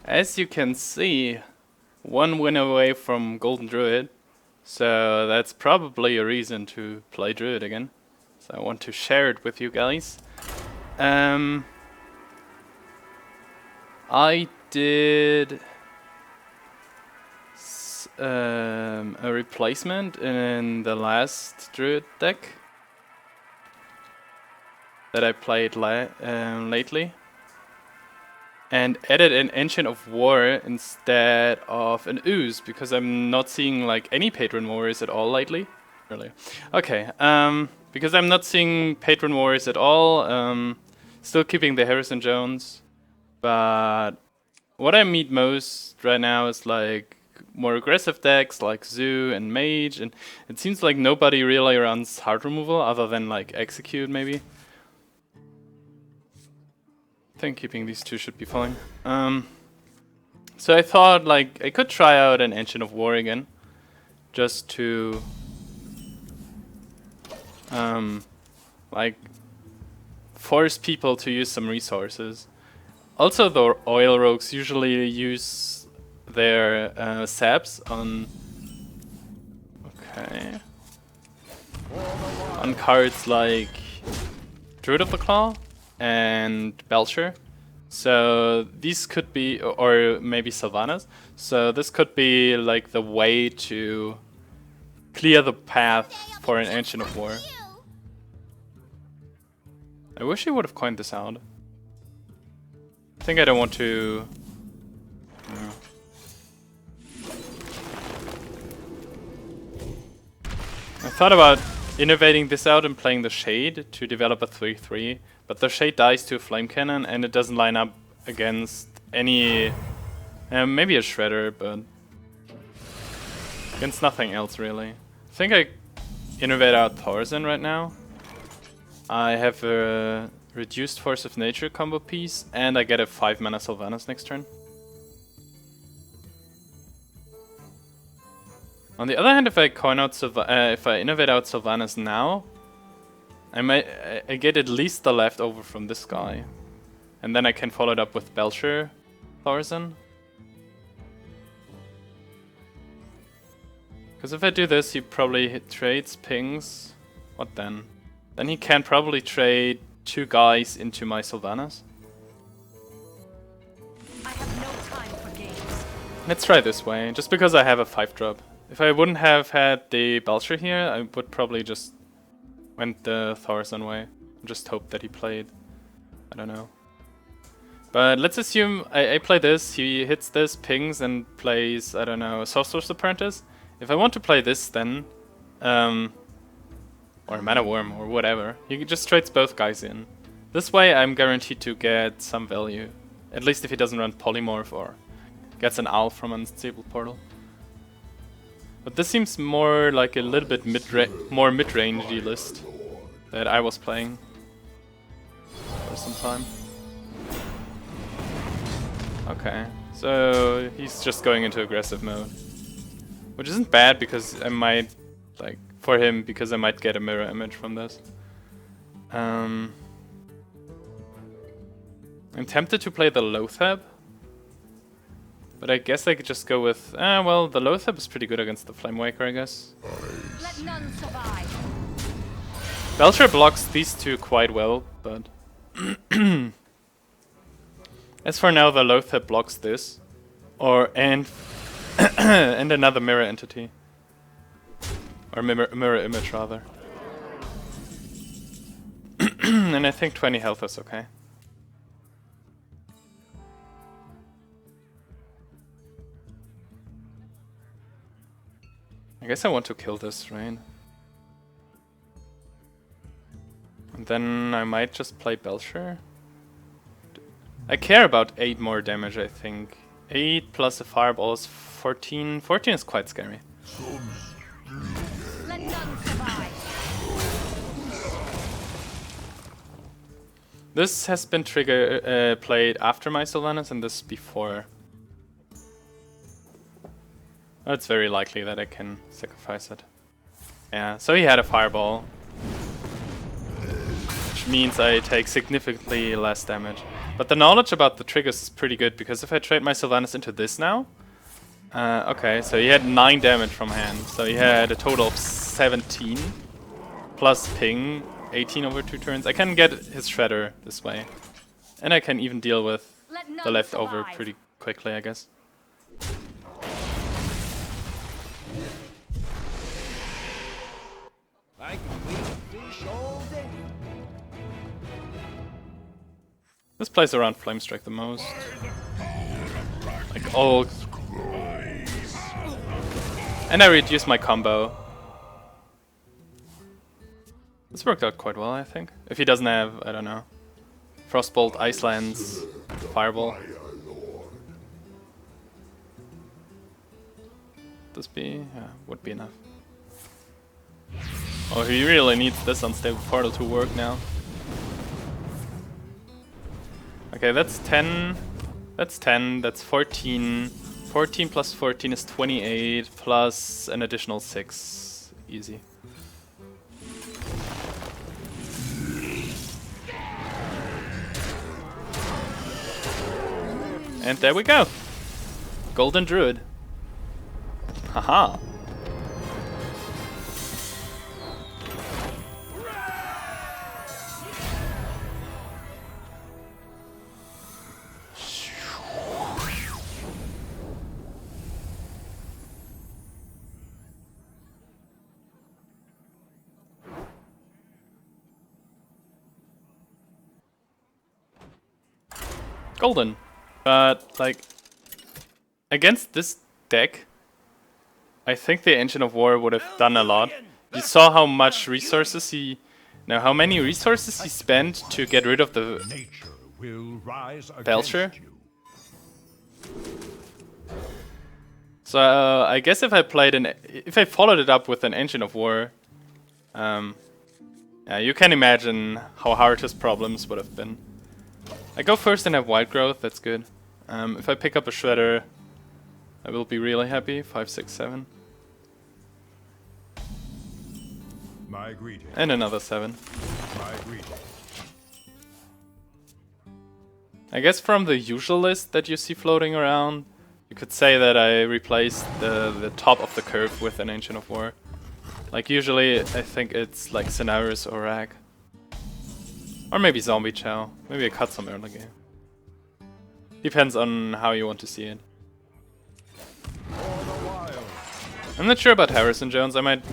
As you can see, one win away from Golden Druid, so that's probably a reason to play Druid again. So I want to share it with you guys. I did a replacement in the last Druid deck that I played lately, and added an Engine of War instead of an Ooze, because I'm not seeing like any Patron Warriors at all lately. Really? Okay, because I'm not seeing Patron Warriors at all, still keeping the Harrison Jones, but what I meet most right now is like more aggressive decks like Zoo and Mage, and it seems like nobody really runs hard removal other than like Execute maybe. I think keeping these two should be fine. So I thought like I could try out an Engine of War again, just to like force people to use some resources. Also, the oil rogues usually use their saps on on cards like Druid of the Claw and Belcher. So these could be, or maybe Sylvanas. So this could be like the way to clear the path for an Engine of War. I wish he would have coined this out. I think I don't want to... No. I thought about innovating this out and playing the Shade to develop a 3-3, but the Shade dies to a Flame Cannon and it doesn't line up against any... maybe a Shredder, but... against nothing else really. I think I innovate out Thaurissan right now. I have a reduced Force of Nature combo piece, and I get a 5 mana Sylvanas next turn. On the other hand, if I coin out if I innovate out Sylvanas now, I get at least the leftover from this guy, and then I can follow it up with Belcher, Thaurissan. Because if I do this, he probably trades pings. What then? Then he can probably trade 2 guys into my Sylvanas. I have no time for games. Let's try this way, just because I have a 5-drop. If I wouldn't have had the Belcher here, I would probably just went the Thaurissan way. Just hope that he played. I don't know. But let's assume I play this, he hits this, pings, and plays, I don't know, Sorcerer's Apprentice. If I want to play this then, or a Mana Worm, or whatever, he just trades both guys in. This way I'm guaranteed to get some value. At least if he doesn't run Polymorph or gets an Owl from Unstable Portal. But this seems more like a little bit more mid-rangey list that I was playing for some time. Okay, so he's just going into aggressive mode. Which isn't bad because I might, like, for him, because I might get a mirror image from this. I'm tempted to play the Loatheb. But I guess I could just go with, well, the Loatheb is pretty good against the Flamewaker, I guess. Let none survive. Belcher blocks these two quite well, but... as for now, the Loatheb blocks this. And another mirror entity. Or mirror image, rather. And I think 20 health is okay. I guess I want to kill this, right? And then I might just play Belcher. I care about 8 more damage, I think. 8 plus a fireball is 14. 14 is quite scary. Let none survive. This has been played after my Sylvanas and this before. It's very likely that I can sacrifice it. Yeah, so he had a fireball. Which means I take significantly less damage. But the knowledge about the triggers is pretty good, because if I trade my Sylvanas into this now... okay, so he had 9 damage from hand, so he had a total of 17. Plus ping, 18 over 2 turns. I can get his Shredder this way. And I can even deal with the leftover pretty quickly, I guess. I can wait fish all day. This plays around Flamestrike the most. Like, oh. And I reduced my combo. This worked out quite well, I think. If he doesn't have, I don't know, Frostbolt, Ice Lance, Fireball. This be? Yeah, would be enough. Oh, he really needs this Unstable Portal to work now. Okay, that's 10. That's 10. That's 14. 14 plus 14 is 28, plus an additional 6. Easy. And there we go! Golden Druid. Haha! Golden. But, like, against this deck, I think the Engine of War would have done a lot. You saw how much resources he... No, how many resources he spent to get rid of the Belcher. So, I guess if I played if I followed it up with an Engine of War, yeah, you can imagine how hard his problems would have been. I go first and have Wild Growth, that's good. If I pick up a Shredder, I will be really happy. 5, 6, 7. My greeting. And another 7. My greeting. I guess from the usual list that you see floating around, you could say that I replaced the top of the curve with an Ancient of War. Like usually, I think it's like Cenarius or Rag. Or maybe Zombie Chow. Maybe I cut some early game. Depends on how you want to see it. I'm not sure about Harrison Jones. I might...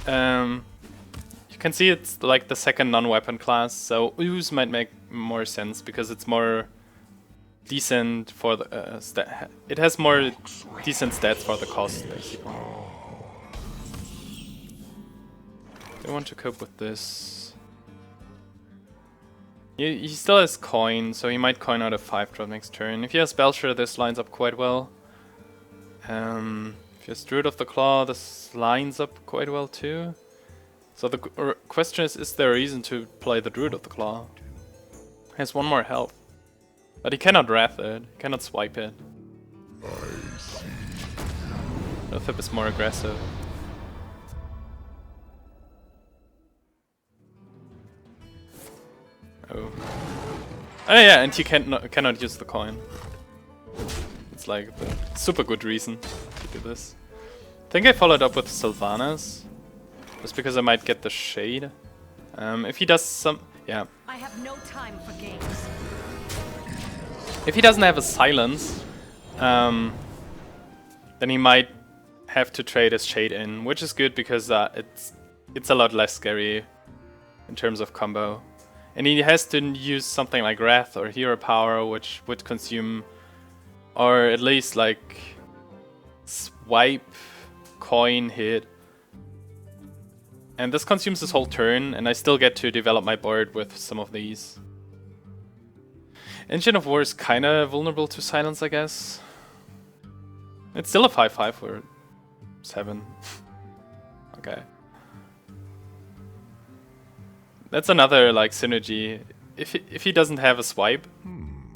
you can see it's like the second non-weapon class, so Ooze might make more sense because it's more decent for the... it has more decent stats for the cost, basically. I want to cope with this. He still has coin, so he might coin out a 5-drop next turn. If he has Belcher, this lines up quite well. If he has Druid of the Claw, this lines up quite well too. So the question is there a reason to play the Druid of the Claw? He has 1 more health. But he cannot Wrath it, he cannot swipe it. Loatheb is more aggressive. Oh. Oh yeah, and he cannot use the coin. It's like the super good reason to do this. I think I followed up with Sylvanas, just because I might get the Shade. If he does some... yeah. I have no time for games. If he doesn't have a Silence, then he might have to trade his Shade in, which is good because it's a lot less scary in terms of combo. And he has to use something like Wrath or Hero Power, which would consume, or at least like swipe, coin, hit. And this consumes his whole turn, and I still get to develop my board with some of these. Engine of War is kinda vulnerable to silence, I guess. It's still a 5/5 or 7. Okay. That's another like synergy. If he doesn't have a swipe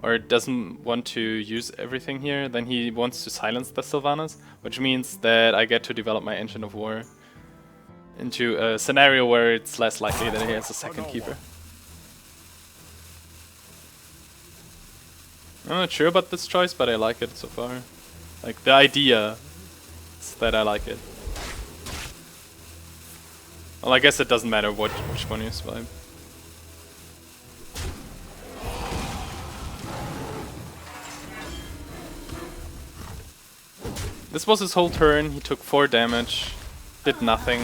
or doesn't want to use everything here, then he wants to silence the Sylvanas, which means that I get to develop my Engine of War into a scenario where it's less likely that he has a second keeper. I'm not sure about this choice, but I like it so far. Like, the idea is that I like it. Well, I guess it doesn't matter which one you swipe. This was his whole turn, he took 4 damage, did nothing.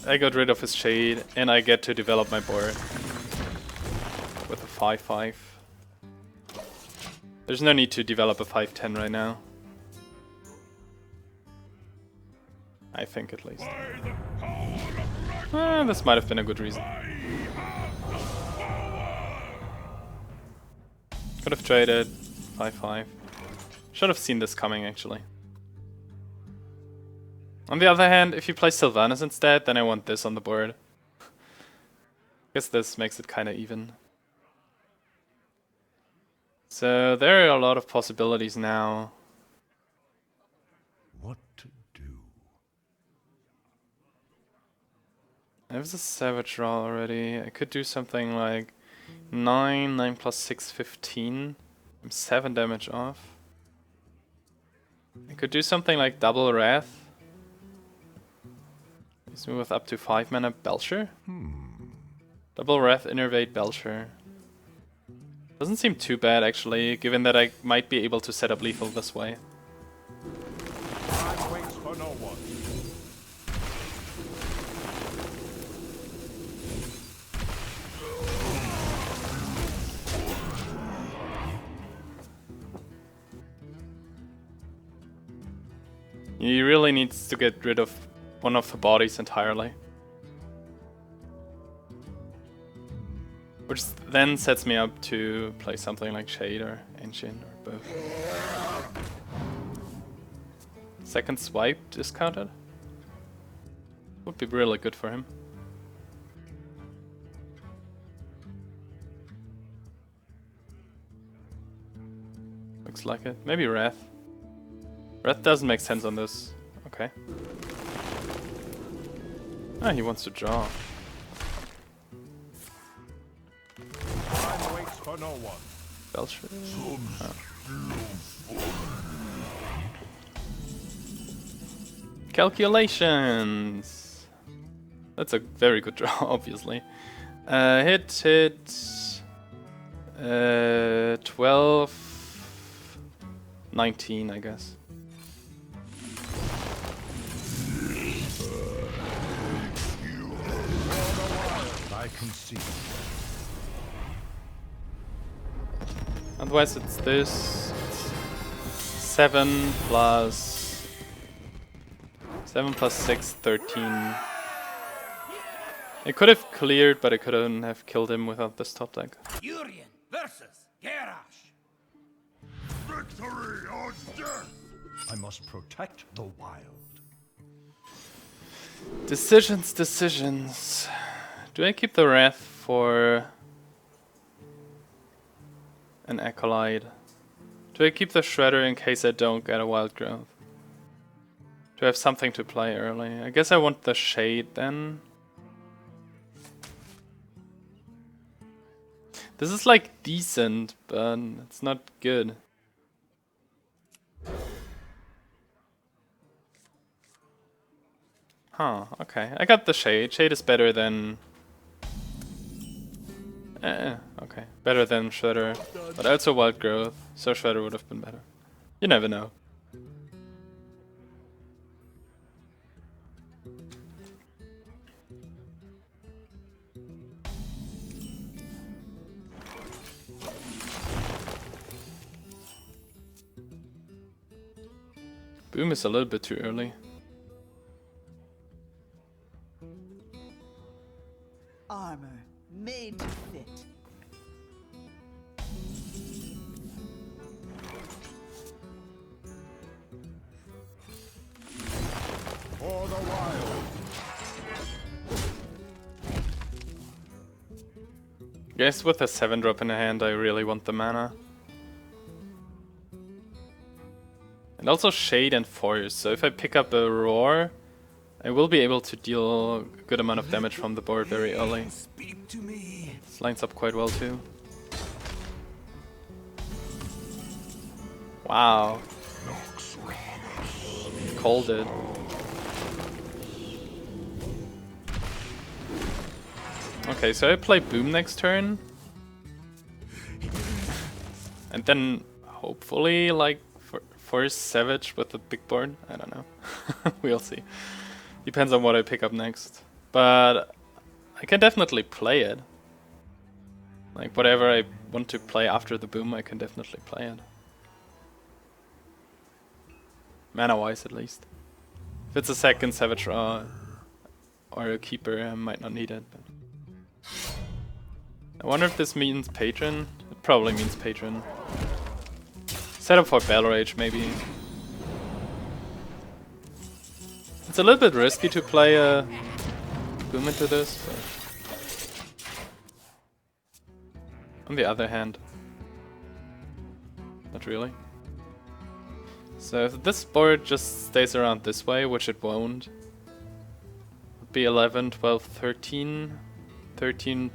I got rid of his shade, and I get to develop my board with a 5-5. There's no need to develop a 5-10 right now. I think, at least. This might have been a good reason. Could have traded 5-5. Should have seen this coming, actually. On the other hand, if you play Sylvanas instead, then I want this on the board. Guess this makes it kinda even. So there are a lot of possibilities now. What to do? I have a Savage Draw already. I could do something like 9 plus 6, 15. I'm 7 damage off. I could do something like Double Wrath. Leaves me with up to 5 mana Belcher. Double Wrath, Innervate, Belcher. Doesn't seem too bad actually, given that I might be able to set up lethal this way. Time waits for no one. He really needs to get rid of one of the bodies entirely. Which then sets me up to play something like Shade or Ancient or both. Second swipe discounted? Would be really good for him. Looks like it. Maybe Wrath. Wrath doesn't make sense on this. Okay. Ah, he wants to draw. Time waits for no one. Belcher. Oh. Calculations! That's a very good draw, obviously. Hit. 12... 19, I guess. I can see. Otherwise it's this. 7 plus 6, 13. It could have cleared, but I couldn't have killed him without this top deck. Urian versus Garrosh. Victory or death! I must protect the wild. Decisions. Do I keep the Wrath for an Acolyte? Do I keep the Shredder in case I don't get a Wild Growth? Do I have something to play early? I guess I want the Shade then. This is like decent, but it's not good. Huh, okay. I got the Shade. Shade is better than... okay. Better than Shredder. But also Wild Growth, so Shredder would have been better. You never know. Boom is a little bit too early. Armor made to fit. For the wild. Guess with a 7-drop in the hand, I really want the mana. And also Shade and Force, so if I pick up a Roar, I will be able to deal a good amount of damage from the board very early. Speak to me. This lines up quite well too. Wow. Called it. Okay, so I play Boom next turn. And then hopefully like force Savage with the big board. I don't know. We'll see. Depends on what I pick up next. But I can definitely play it. Like whatever I want to play after the Boom, I can definitely play it. Mana wise at least. If it's a second Savage or a Keeper, I might not need it. But I wonder if this means Patron. It probably means Patron. Set up for Battle Rage maybe. It's a little bit risky to play a Boom into this, but on the other hand, not really. So if this board just stays around this way, which it won't, would be 11, 12, 13, 13,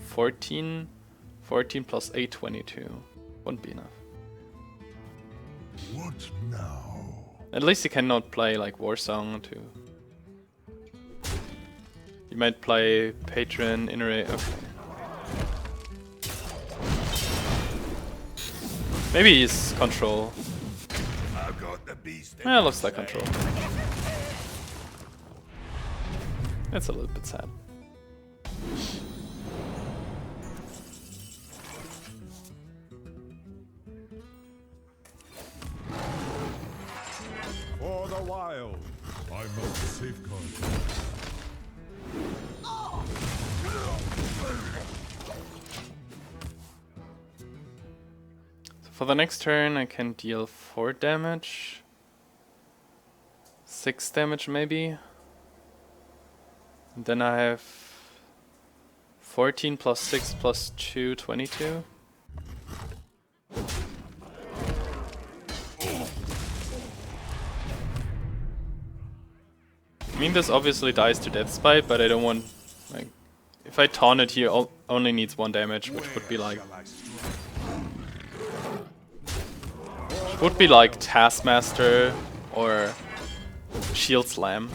14, 14 plus 8, 22. Wouldn't be enough. What now? At least you cannot play like Warsong too. You might play Patron, Innervate. Okay. Maybe he's control. I've got the beast. Yeah, looks like control. It's a little bit sad. For the wild, I must safeguard. For the next turn I can deal 4 damage. 6 damage maybe. And then I have 14 plus 6 plus 2, 22. I mean this obviously dies to Death Spite, but I don't want, like, if I taunt it here only needs 1 damage, which would be like Taskmaster or Shield Slam.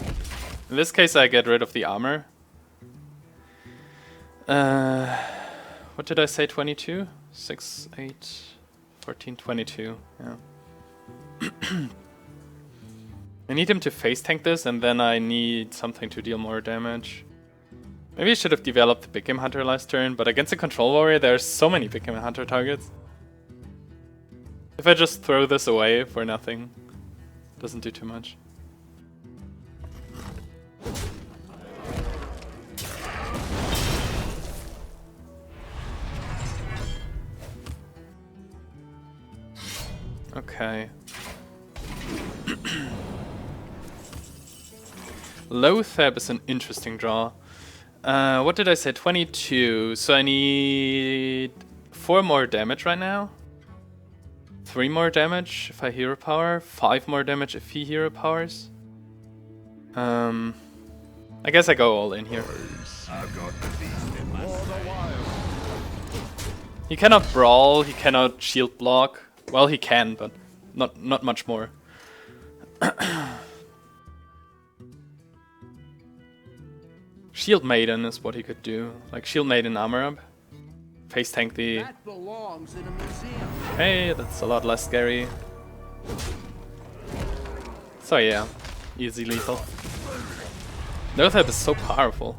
In this case I get rid of the armor. What did I say, 22? 6, 8, 14, 22, yeah. I need him to face tank this and then I need something to deal more damage. Maybe I should have developed the Big Game Hunter last turn, but against a Control Warrior there's so many Big Game Hunter targets. If I just throw this away for nothing, doesn't do too much. Okay. Loatheb is an interesting draw. What did I say? 22. So I need 4 more damage right now. 3 more damage if I hero power. 5 more damage if he hero powers. I guess I go all in here. He cannot brawl, he cannot shield block. Well, he can, but not much more. Shield Maiden is what he could do. Like Shield Maiden armor up. Face tank the... That belongs in a museum. Hey, that's a lot less scary. So yeah, easy lethal. Loatheb is so powerful.